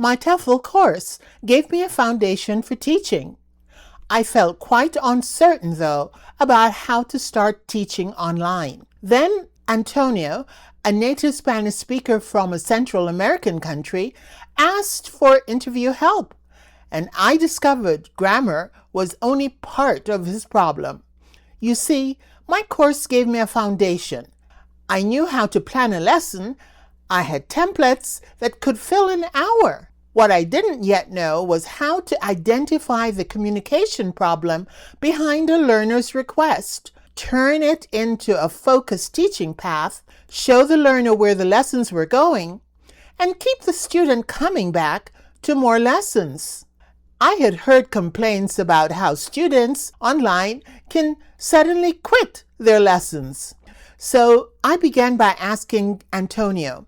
My TEFL course gave me a foundation for teaching. I felt quite uncertain, though, about how to start teaching online. Then Antonio, a native Spanish speaker from a Central American country, asked for interview help, and I discovered grammar was only part of his problem. You see, my course gave me a foundation. I knew how to plan a lesson. I had templates that could fill an hour. What I didn't yet know was how to identify the communication problem behind a learner's request, turn it into a focused teaching path, show the learner where the lessons were going, and keep the student coming back to more lessons. I had heard complaints about how students online can suddenly quit their lessons. So I began by asking Antonio,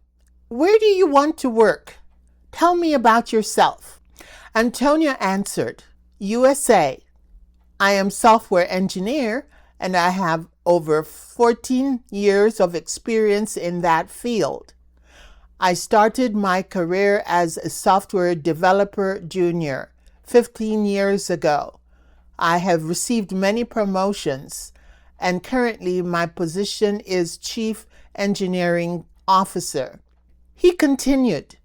"Where do you want to work? Tell me about yourself." Antonio answered, "USA. I am software engineer and I have over 14 years of experience in that field. I started my career as a software developer junior 15 years ago. I have received many promotions, and currently my position is Chief Engineering Officer." He continued,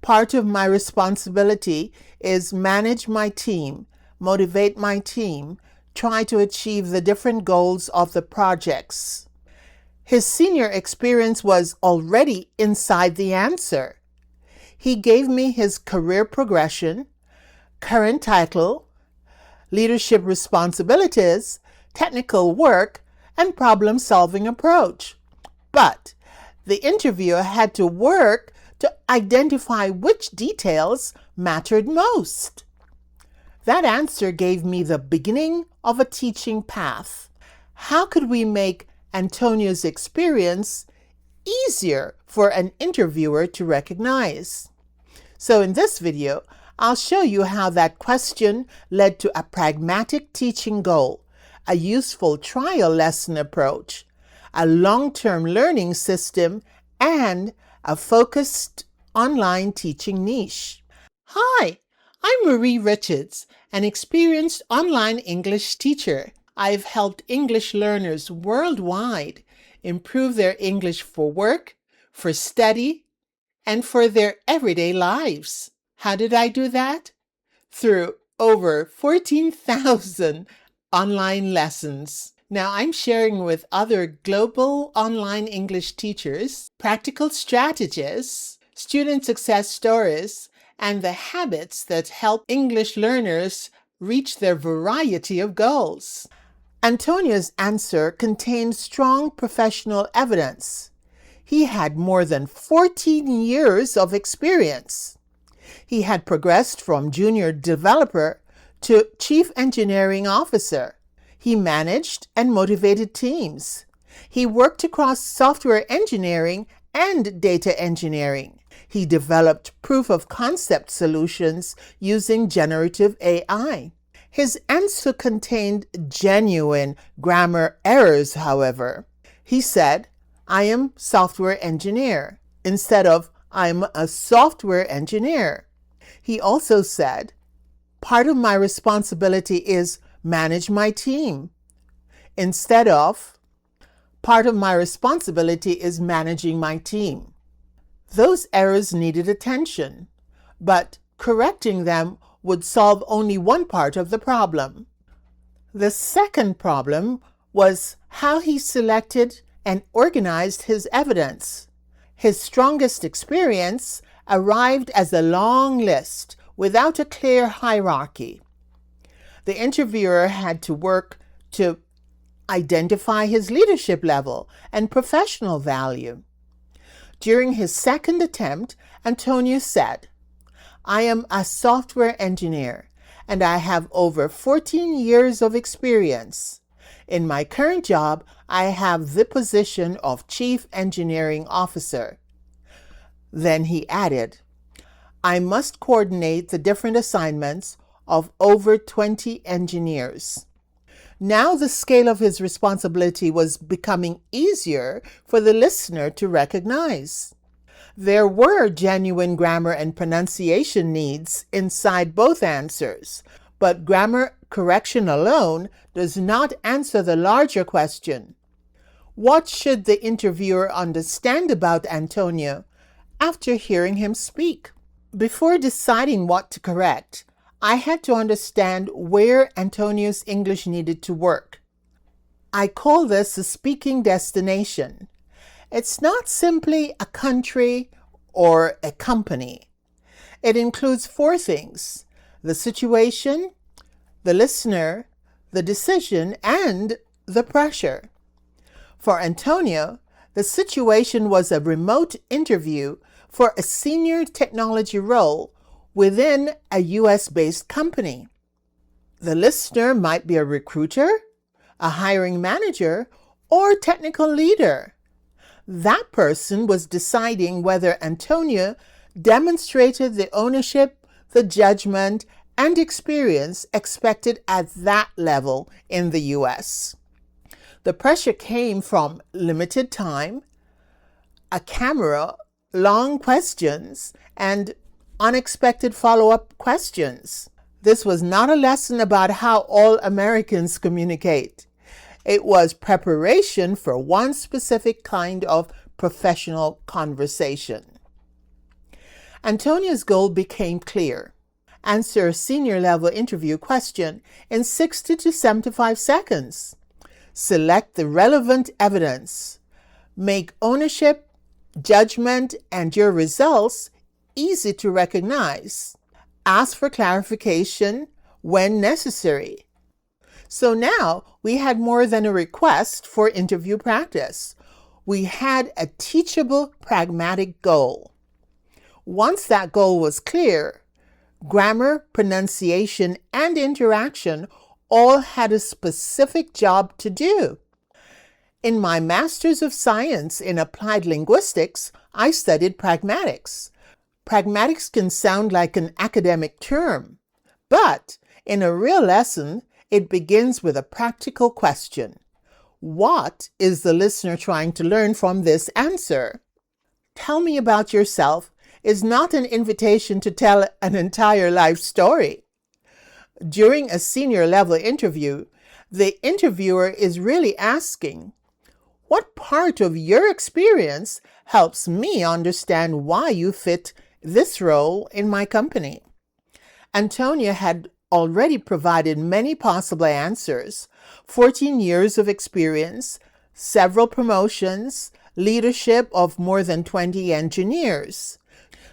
"Part of my responsibility is manage my team, motivate my team, try to achieve the different goals of the projects." His senior experience was already inside the answer. He gave me his career progression, current title, leadership responsibilities, technical work, and problem-solving approach. But the interviewer had to work to identify which details mattered most. That answer gave me the beginning of a teaching path. How could we make Antonio's experience easier for an interviewer to recognize? So in this video, I'll show you how that question led to a pragmatic teaching goal, a useful trial lesson approach, a long-term learning system, and a focused online teaching niche. Hi, I'm Marie Richards, an experienced online English teacher. I've helped English learners worldwide improve their English for work, for study, and for their everyday lives. How did I do that? Through over 14,000 online lessons. Now I'm sharing with other global online English teachers practical strategies, student success stories, and the habits that help English learners reach their variety of goals. Antonio's answer contained strong professional evidence. He had more than 14 years of experience. He had progressed from junior developer to chief engineering officer. He managed and motivated teams. He worked across software engineering and data engineering. He developed proof of concept solutions using generative AI. His answer contained genuine grammar errors, however. He said, "I am software engineer," instead of "I'm a software engineer." He also said, "Part of my responsibility is manage my team," instead of "Part of my responsibility is managing my team." Those errors needed attention, but correcting them would solve only one part of the problem. The second problem was how he selected and organized his evidence. His strongest experience arrived as a long list without a clear hierarchy. The interviewer had to work to identify his leadership level and professional value. During his second attempt, Antonio said, "I am a software engineer and I have over 14 years of experience. In my current job, I have the position of Chief Engineering Officer." Then he added, "I must coordinate the different assignments of over 20 engineers." Now the scale of his responsibility was becoming easier for the listener to recognize. There were genuine grammar and pronunciation needs inside both answers, but grammar correction alone does not answer the larger question. What should the interviewer understand about Antonio after hearing him speak? Before deciding what to correct, I had to understand where Antonio's English needed to work. I call this a speaking destination. It's not simply a country or a company. It includes 4 things: the situation, the listener, the decision, and the pressure. For Antonio, the situation was a remote interview for a senior technology role within a US-based company. The listener might be a recruiter, a hiring manager, or technical leader. That person was deciding whether Antonio demonstrated the ownership, the judgment, and experience expected at that level in the US. The pressure came from limited time, a camera, long questions, and unexpected follow-up questions. This was not a lesson about how all Americans communicate. It was preparation for one specific kind of professional conversation. Antonio's goal became clear. Answer a senior level interview question in 60 to 75 seconds. Select the relevant evidence. Make ownership, judgment, and your results easy to recognize. Ask for clarification when necessary. So now we had more than a request for interview practice. We had a teachable, pragmatic goal. Once that goal was clear, grammar, pronunciation, and interaction all had a specific job to do. In my Master's of Science in Applied Linguistics, I studied pragmatics. Pragmatics can sound like an academic term, but in a real lesson, it begins with a practical question. What is the listener trying to learn from this answer? Tell me about yourself is not an invitation to tell an entire life story. During a senior level interview, the interviewer is really asking, what part of your experience helps me understand why you fit this role in my company? Antonia had already provided many possible answers: 14 years of experience, several promotions, leadership of more than 20 engineers,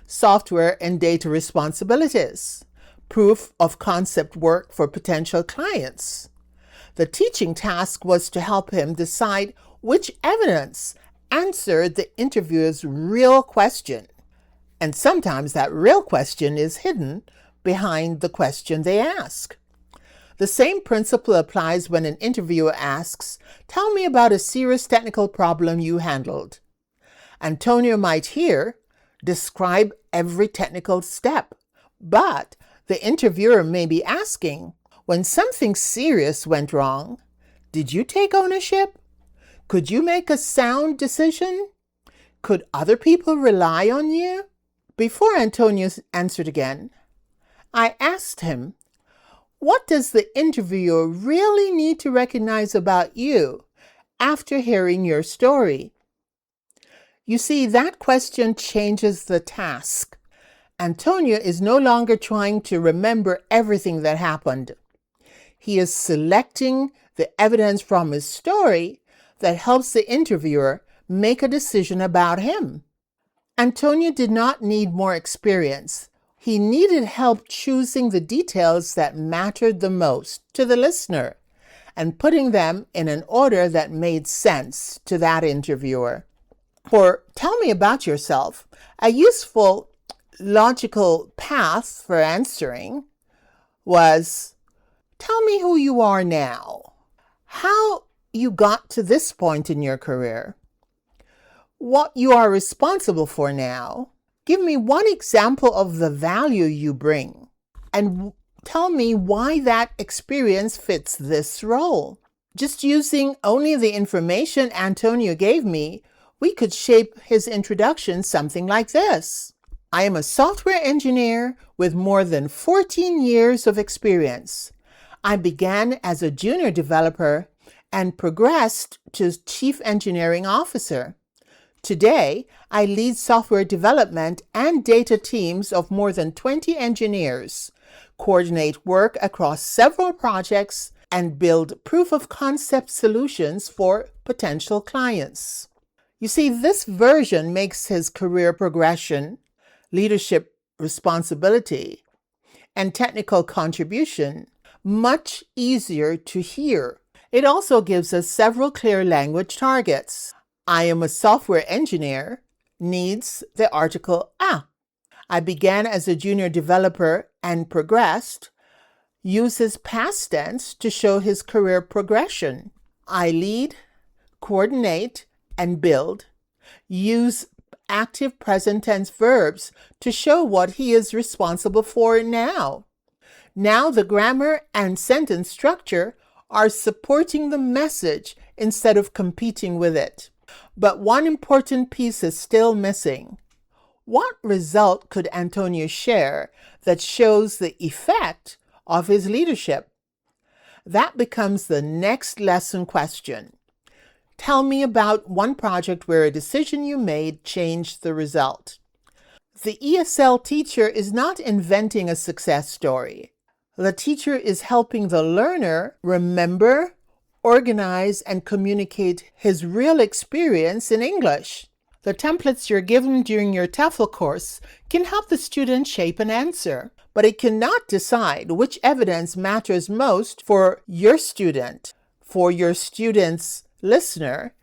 software and data responsibilities, proof of concept work for potential clients. The teaching task was to help him decide which evidence answered the interviewer's real question. And sometimes that real question is hidden behind the question they ask. The same principle applies when an interviewer asks, "Tell me about a serious technical problem you handled." Antonio might hear, "Describe every technical step," but the interviewer may be asking, "When something serious went wrong, did you take ownership? Could you make a sound decision? Could other people rely on you?" Before Antonio answered again, I asked him, what does the interviewer really need to recognize about you after hearing your story? You see, that question changes the task. Antonio is no longer trying to remember everything that happened. He is selecting the evidence from his story that helps the interviewer make a decision about him. Antonio did not need more experience. He needed help choosing the details that mattered the most to the listener and putting them in an order that made sense to that interviewer. For "Tell me about yourself," a useful logical path for answering was, "Tell me who you are now, how you got to this point in your career, what you are responsible for now. Give me one example of the value you bring, and tell me why that experience fits this role." Just using only the information Antonio gave me We could shape his introduction something like this. I am a software engineer with more than 14 years of experience. I began as a junior developer and progressed to chief engineering officer. Today, I lead software development and data teams of more than 20 engineers, coordinate work across several projects, and build proof-of-concept solutions for potential clients. You see, this version makes his career progression, leadership responsibility, and technical contribution much easier to hear. It also gives us several clear language targets. I am a software engineer needs the article a. I began as a junior developer and progressed uses past tense to show his career progression. I lead, coordinate, and build use active present tense verbs to show what he is responsible for now. Now the grammar and sentence structure are supporting the message instead of competing with it. But one important piece is still missing. What result could Antonio share that shows the effect of his leadership? That becomes the next lesson question. Tell me about one project where a decision you made changed the result. The ESL teacher is not inventing a success story. The teacher is helping the learner remember, organize, and communicate his real experience in English. The templates you're given during your TEFL course can help the student shape an answer, but it cannot decide which evidence matters most for your student, for your student's listener,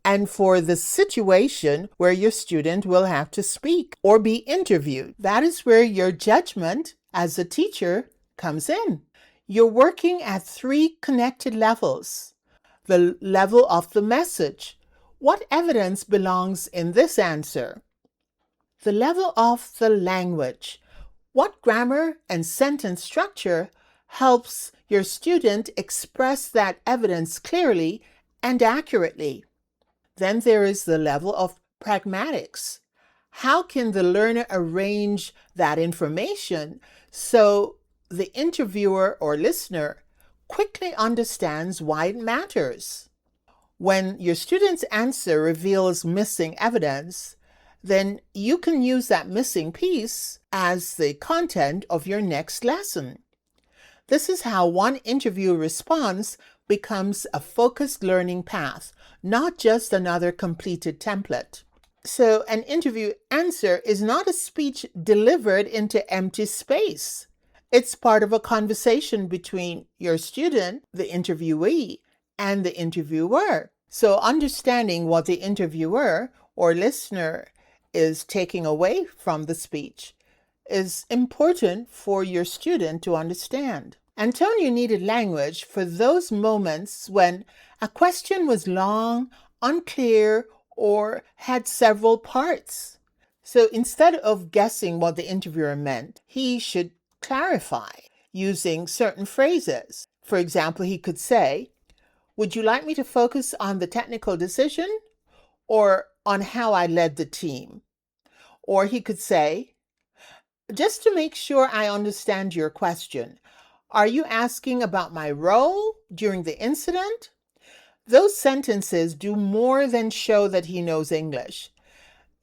and for the situation where your student will have to speak or be interviewed. That is where your judgment as a teacher comes in. You're working at 3 connected levels. The level of the message. What evidence belongs in this answer? The level of the language. What grammar and sentence structure helps your student express that evidence clearly and accurately? Then there is the level of pragmatics. How can the learner arrange that information so the interviewer or listener quickly understands why it matters? When your student's answer reveals missing evidence, then you can use that missing piece as the content of your next lesson. This is how one interview response becomes a focused learning path, not just another completed template. So an interview answer is not a speech delivered into empty space. It's part of a conversation between your student, the interviewee, and the interviewer. So understanding what the interviewer or listener is taking away from the speech is important for your student to understand. Antonio needed language for those moments when a question was long, unclear, or had several parts. So instead of guessing what the interviewer meant, he should clarify using certain phrases. For example, he could say, "Would you like me to focus on the technical decision or on how I led the team?" Or he could say, "Just to make sure I understand your question, are you asking about my role during the incident?" Those sentences do more than show that he knows English.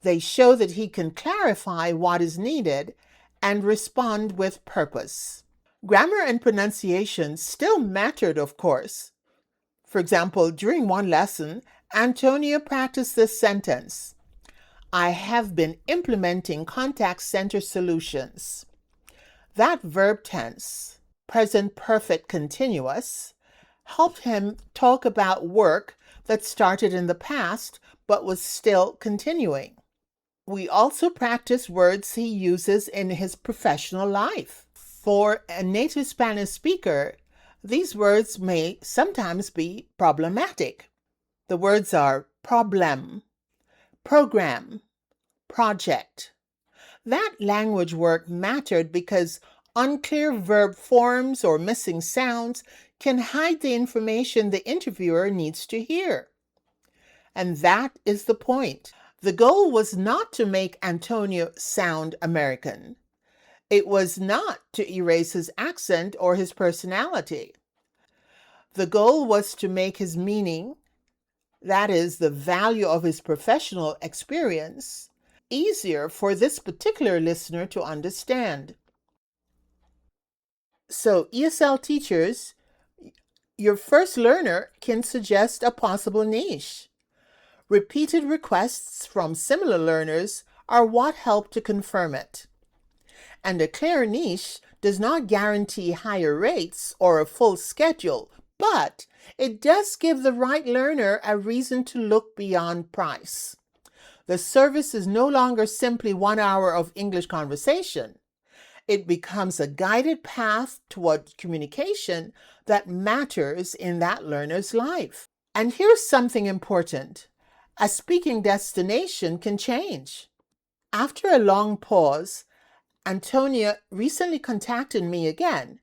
They show that he can clarify what is needed and respond with purpose. Grammar and pronunciation still mattered, of course. For example, during one lesson, Antonio practiced this sentence: "I have been implementing contact center solutions." That verb tense, present perfect continuous, helped him talk about work that started in the past but was still continuing. We also practice words he uses in his professional life. For a native Spanish speaker, these words may sometimes be problematic. The words are problem, program, project. That language work mattered because unclear verb forms or missing sounds can hide the information the interviewer needs to hear. And that is the point. The goal was not to make Antonio sound American. It was not to erase his accent or his personality. The goal was to make his meaning, that is, the value of his professional experience, easier for this particular listener to understand. So, ESL teachers, your first learner can suggest a possible niche. Repeated requests from similar learners are what help to confirm it. And a clear niche does not guarantee higher rates or a full schedule, but it does give the right learner a reason to look beyond price. The service is no longer simply 1 hour of English conversation. It becomes a guided path toward communication that matters in that learner's life. And here's something important. A speaking destination can change. After a long pause, Antonia recently contacted me again.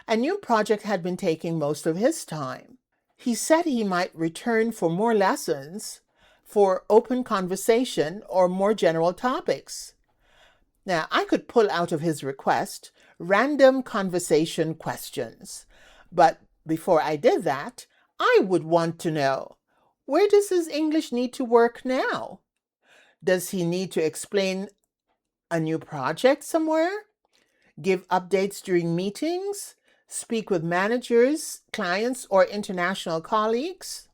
A new project had been taking most of his time. He said he might return for more lessons, for open conversation, or more general topics. Now, I could pull out of his request random conversation questions, but before I did that, I would want to know, where does his English need to work now? Does he need to explain a new project somewhere? Give updates during meetings? Speak with managers, clients, or international colleagues?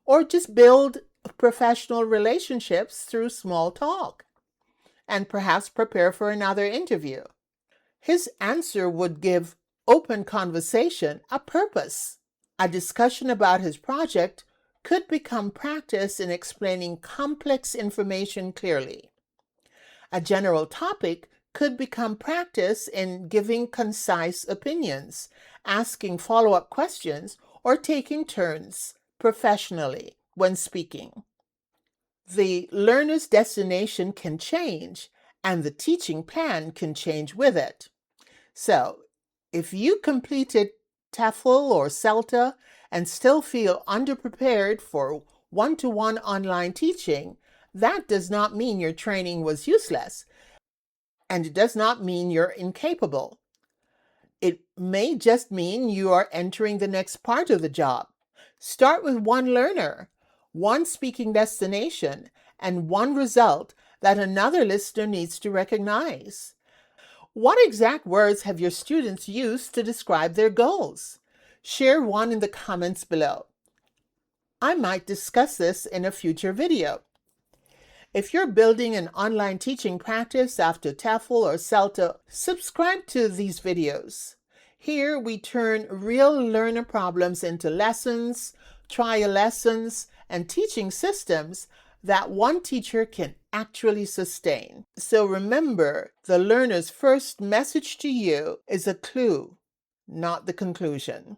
Or just build professional relationships through small talk? And perhaps prepare for another interview? His answer would give open conversation a purpose. A discussion about his project could become practice in explaining complex information clearly. A general topic could become practice in giving concise opinions, asking follow-up questions, or taking turns professionally when speaking. The learner's destination can change, and the teaching plan can change with it. So, if you completed TEFL or CELTA and still feel underprepared for one-to-one online teaching, that does not mean your training was useless, and it does not mean you're incapable. It may just mean you are entering the next part of the job. Start with one learner, one speaking destination, and one result that another listener needs to recognize. What exact words have your students used to describe their goals? Share one in the comments below. I might discuss this in a future video. If you're building an online teaching practice after TEFL or CELTA, subscribe to these videos. Here we turn real learner problems into lessons, trial lessons, and teaching systems that one teacher can actually sustain. So remember, the learner's first message to you is a clue, not the conclusion.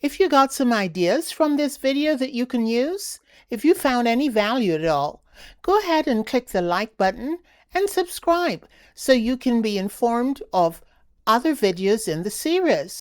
If you got some ideas from this video that you can use, if you found any value at all, go ahead and click the like button and subscribe so you can be informed of other videos in the series.